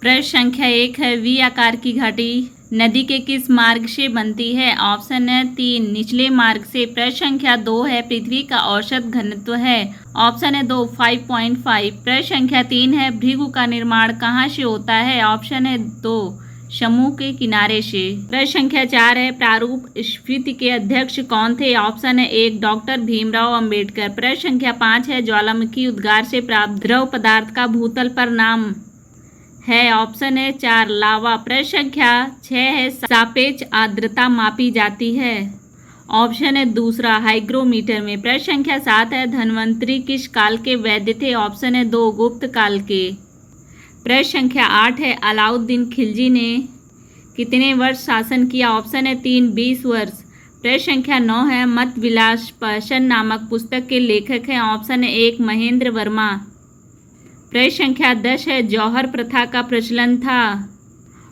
प्रश्न संख्या 1 है, वी आकार की घाटी नदी के किस मार्ग से बनती है? ऑप्शन है 3, निचले मार्ग से। प्रश्न संख्या 2 है, पृथ्वी का औसत घनत्व है। ऑप्शन है 2, 5.5। प्रश्न संख्या 3 है, भृगु का निर्माण कहाँ से होता है? ऑप्शन है 2, समूह के किनारे से। प्रश्न संख्या 4 है, प्रारूप स्फीति के अध्यक्ष कौन थे? ऑप्शन है 1, डॉक्टर भीमराव अंबेडकर। प्रश्न संख्या 5 है, ज्वालामुखी उद्गार से प्राप्त द्रव पदार्थ का भूतल पर नाम है? ऑप्शन है 4, लावा। प्रश्न संख्या 6 है, सापेक्ष आर्द्रता मापी जाती है? ऑप्शन है दूसरा, हाइग्रोमीटर में। प्रश्न संख्या 7 है, धन्वंतरी किस काल के वैद्य थे? ऑप्शन है 2, गुप्त काल के। प्रश्न संख्या 8 है, अलाउद्दीन खिलजी ने कितने वर्ष शासन किया? ऑप्शन है 3, 20 वर्ष। प्रश्न संख्या 9 है, मत विलास पहसन नामक पुस्तक के लेखक हैं? ऑप्शन है 1, महेंद्र वर्मा। प्रश्न संख्या 10 है, जौहर प्रथा का प्रचलन था?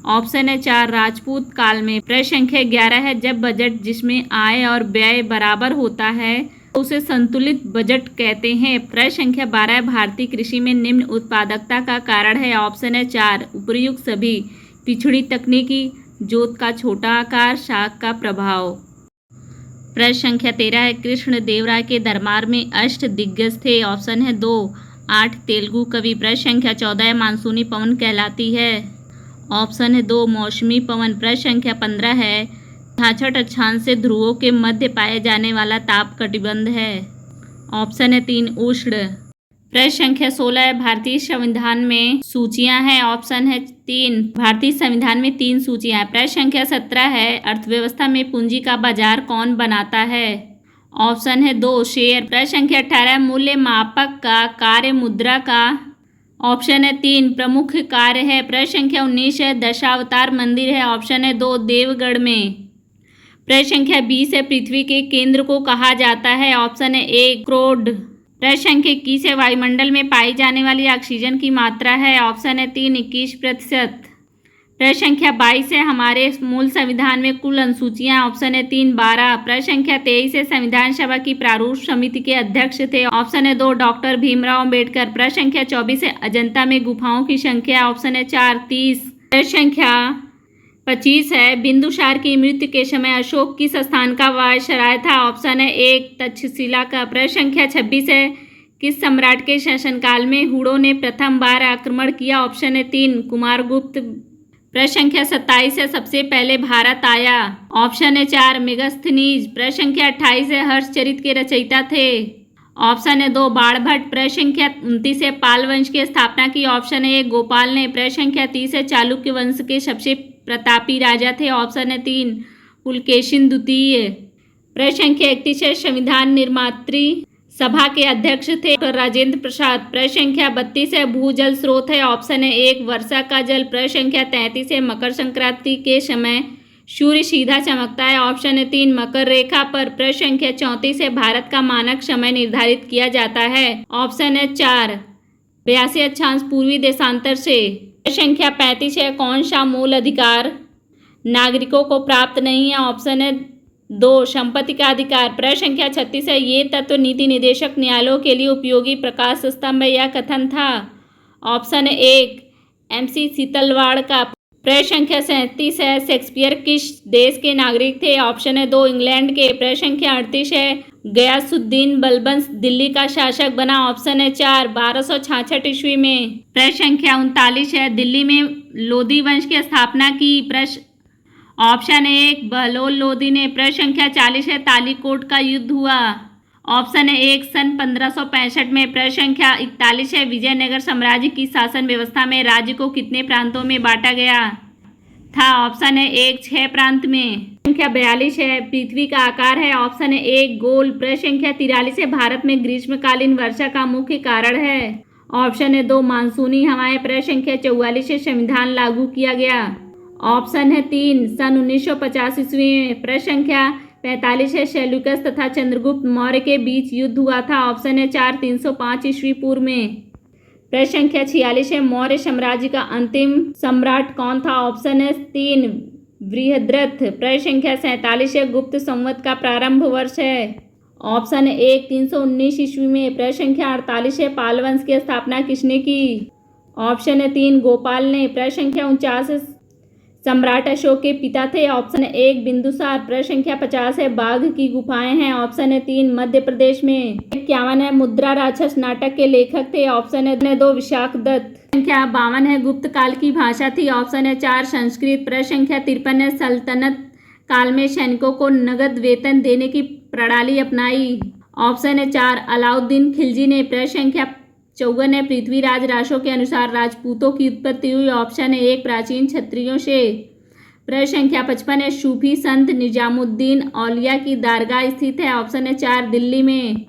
ऑप्शन है 4, राजपूत काल में। प्रश्न संख्या 11 है, जब बजट जिसमें आय और व्यय बराबर होता है उसे संतुलित बजट कहते हैं? प्रश्न संख्या 12 है, भारतीय कृषि में निम्न उत्पादकता का कारण है? ऑप्शन है 4, उपर्युक्त सभी। पिछड़ी तकनीकी, जोत का छोटा आकार, शाक का प्रभाव। प्रश्न संख्या 13 है, कृष्ण देवराय के दरबार में अष्ट दिग्गज थे? ऑप्शन है 2, 8 तेलुगु कवि। प्रश्न संख्या 14 है, मानसूनी पवन कहलाती है? ऑप्शन है 2, मौसमी पवन। प्रश्न संख्या 15 है, 66 अक्षांश से ध्रुवों के मध्य पाए जाने वाला ताप कटिबंध है? ऑप्शन है 3, उष्ण। प्रश्न संख्या 16 है, भारतीय संविधान में सूचियां हैं? ऑप्शन है 3, भारतीय संविधान में 3 सूचियां हैं। प्रश्न संख्या 17 है, अर्थव्यवस्था में पूंजी का बाजार कौन बनाता है? ऑप्शन है 2, शेयर। प्रश्न संख्या 18, मूल्य मापक का कार्य मुद्रा का? ऑप्शन है 3, प्रमुख कार्य है। प्रश्न संख्या 19 है, दशावतार मंदिर है? ऑप्शन है 2, देवगढ़ में। प्रश्न संख्या 20 है, पृथ्वी के केंद्र को कहा जाता है? ऑप्शन है 1, क्रोड। प्रश्न संख्या 21 है, वायुमंडल में पाई जाने वाली ऑक्सीजन की मात्रा है? ऑप्शन है 3, 21%। प्रश्न संख्या 22 है, हमारे मूल संविधान में कुल अनुसूचियां? ऑप्शन है 3, 12। प्रश्न संख्या 23 है, संविधान सभा की प्रारूप समिति के अध्यक्ष थे? ऑप्शन है 2, डॉक्टर भीमराव अंबेडकर। प्रश्न संख्या 24 है, अजंता में गुफाओं की संख्या? ऑप्शन है 4, 30। प्रश्न संख्या 25 है, बिंदुसार की मृत्यु के समय अशोक किस स्थान का वायसराय था? ऑप्शन है 1, तक्षशिला का। प्रश्न संख्या 26 है, किस सम्राट के शासनकाल में हुड़ों ने प्रथम बार आक्रमण किया? ऑप्शन है 3, कुमारगुप्त। प्रश्न संख्या 27 है, सबसे पहले भारत आया? ऑप्शन है 4, मेगस्थनीज। प्रश्न संख्या 28 है, हर्षचरित के रचयिता थे? ऑप्शन है 2, बाणभट्ट। प्रश्न संख्या 29 है, पाल वंश की स्थापना की? ऑप्शन है 1, गोपाल ने। प्रश्न संख्या 30 है, चालुक्य वंश के सबसे प्रतापी राजा थे? ऑप्शन है 3, पुलकेशिन द्वितीय। प्रश्न संख्या 31 है, संविधान निर्मात्री सभा के अध्यक्ष थे? डॉक्टर राजेंद्र प्रसाद। प्रश्न संख्या 32 है, भूजल स्रोत है? ऑप्शन है 1, वर्षा का जल। प्रश्न संख्या 33 है, मकर संक्रांति के समय सूर्य सीधा चमकता है? ऑप्शन है 3, मकर रेखा पर। प्रश्न संख्या 34 है, भारत का मानक समय निर्धारित किया जाता है? ऑप्शन है 4, 82 अक्षांश पूर्वी देशांतर से। प्रश्न संख्या 35 है, कौन सा मूल अधिकार नागरिकों को प्राप्त नहीं है? ऑप्शन है 2, संपत्ति का अधिकार। प्रश्न संख्या 36 है, ये तत्व नीति निदेशक न्यायालयों के लिए उपयोगी प्रकाश स्तंभ या कथन था? ऑप्शन है 1, MC शीतलवाड़ का। प्रश्न संख्या 37 है, शेक्सपियर किस देश के नागरिक थे? ऑप्शन है 2, इंग्लैंड के। प्रश्न संख्या 38 है, गयासुद्दीन बलबन दिल्ली का शासक बना? ऑप्शन है 4, 1266 ईस्वी में। प्रश्न संख्या 39 है, दिल्ली में लोधी वंश की स्थापना की? ऑप्शन है 1, बहलोल लोधी ने। प्रश्न संख्या 40 है, तालीकोट का युद्ध हुआ? ऑप्शन है 1, सन 1565 में। प्रश्न संख्या 41 है, विजयनगर साम्राज्य की शासन व्यवस्था में राज्य को कितने प्रांतों में बांटा गया था? ऑप्शन है 1, 6 प्रांत में। संख्या 42 है, पृथ्वी का आकार है? ऑप्शन है 1, गोल। प्रश्न संख्या 43 है, भारत में ग्रीष्मकालीन वर्षा का मुख्य कारण है? ऑप्शन है 2, मानसूनी हवाएं। प्रश्न संख्या 44 है, संविधान लागू किया गया? ऑप्शन है 3, सन 1950 ईस्वी में। प्रश्न संख्या 45 है, सेल्यूकस तथा चंद्रगुप्त मौर्य के बीच युद्ध हुआ था? ऑप्शन है 4, 305 ईस्वी पूर्व में। प्रश्न संख्या 46 है, मौर्य साम्राज्य का अंतिम सम्राट कौन था? ऑप्शन है 3, बृहद्रथ। प्रश्न संख्या 47 है, गुप्त संवत का प्रारंभ वर्ष है? ऑप्शन है 1, 319 ईस्वी में। प्रश्न संख्या 48 है, पाल वंश की स्थापना किसने की? ऑप्शन है 3 गोपाल ने। प्रश्न संख्या 49 सम्राट अशोक के पिता थे। ऑप्शन है 1 बिंदुसार। प्रश्न संख्या 50 है बाघ की गुफाएं हैं। ऑप्शन है 3 मध्य प्रदेश में। 51 है मुद्रा राक्षस नाटक के लेखक थे। ऑप्शन है 2 विशाख दत्त। संख्या 52 है गुप्त काल की भाषा थी। ऑप्शन है 4 संस्कृत। प्रश्न संख्या 53 है सल्तनत काल में सैनिकों को नगद वेतन देने की प्रणाली अपनाई। ऑप्शन है 4 अलाउद्दीन खिलजी ने। प्रश्न संख्या 54 है पृथ्वीराज रासो के अनुसार राजपूतों की उत्पत्ति हुई। ऑप्शन है 1 प्राचीन क्षत्रियों से। प्रश्न संख्या 55 है सूफी संत निजामुद्दीन औलिया की दरगाह स्थित है। ऑप्शन है 4 दिल्ली में।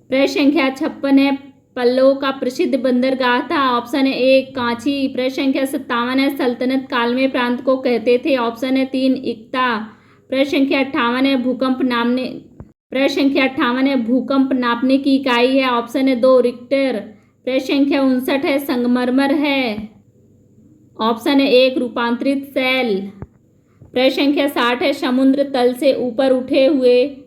प्रश्न संख्या 56 है पल्लवों का प्रसिद्ध बंदरगाह था। ऑप्शन है 1 कांची। प्रश्न संख्या 57 है सल्तनत काल में प्रांत को कहते थे। ऑप्शन है 3 इक्ता। प्रश्न संख्या 58 है भूकंप नापने की इकाई है। ऑप्शन है 2 रिक्टर। प्रश्न संख्या 59 है संगमरमर है। ऑप्शन है 1 रूपांतरित शैल। प्रश्न संख्या 60 है समुद्र तल से ऊपर उठे हुए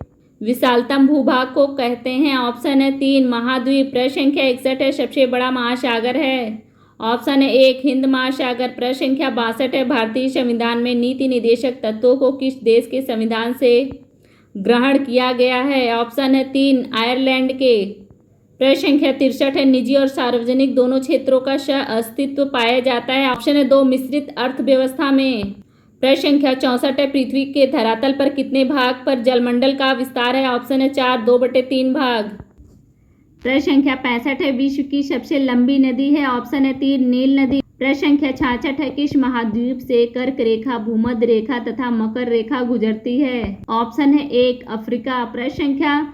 विशालतम भूभाग को कहते हैं। ऑप्शन है 3 महाद्वीप। प्रश्न संख्या 61 है सबसे बड़ा महासागर है। ऑप्शन है 1 हिंद महासागर। प्रश्न संख्या 62 है भारतीय संविधान में नीति निर्देशक तत्वों को किस देश के संविधान से ग्रहण किया गया है। ऑप्शन है 3 आयरलैंड के। प्रश्न संख्या 63 है निजी और सार्वजनिक दोनों क्षेत्रों का सह अस्तित्व पाया जाता है। ऑप्शन है 2 मिश्रित अर्थव्यवस्था में। प्रश्न संख्या 64 है पृथ्वी के धरातल पर कितने भाग पर जलमंडल का विस्तार है। ऑप्शन है 4 2/3 भाग। प्रश्न संख्या 65 है विश्व की सबसे लंबी नदी है। ऑप्शन है 3 नील नदी। प्रश्न संख्या 66 है किस महाद्वीप से कर्क रेखा भूमध्य रेखा तथा मकर रेखा गुजरती है। ऑप्शन है 1 अफ्रीका। प्रश्न संख्या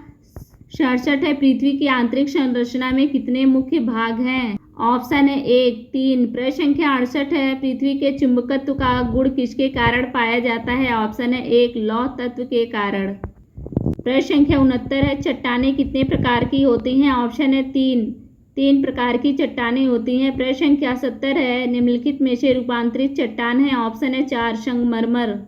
67 है पृथ्वी की आंतरिक संरचना में कितने मुख्य भाग हैं। ऑप्शन है 1 3। प्रश्न संख्या 68 है पृथ्वी के चुंबकत्व का गुण किसके कारण पाया जाता है। ऑप्शन है 1 लौह तत्व के कारण। प्रश्न संख्या 69 है चट्टानें कितने प्रकार की होती हैं। ऑप्शन है 3 प्रकार की चट्टानें होती हैं। प्रश्न संख्या 70 है निम्नलिखित में से रूपांतरित चट्टान है। ऑप्शन है 4 संगमरमर।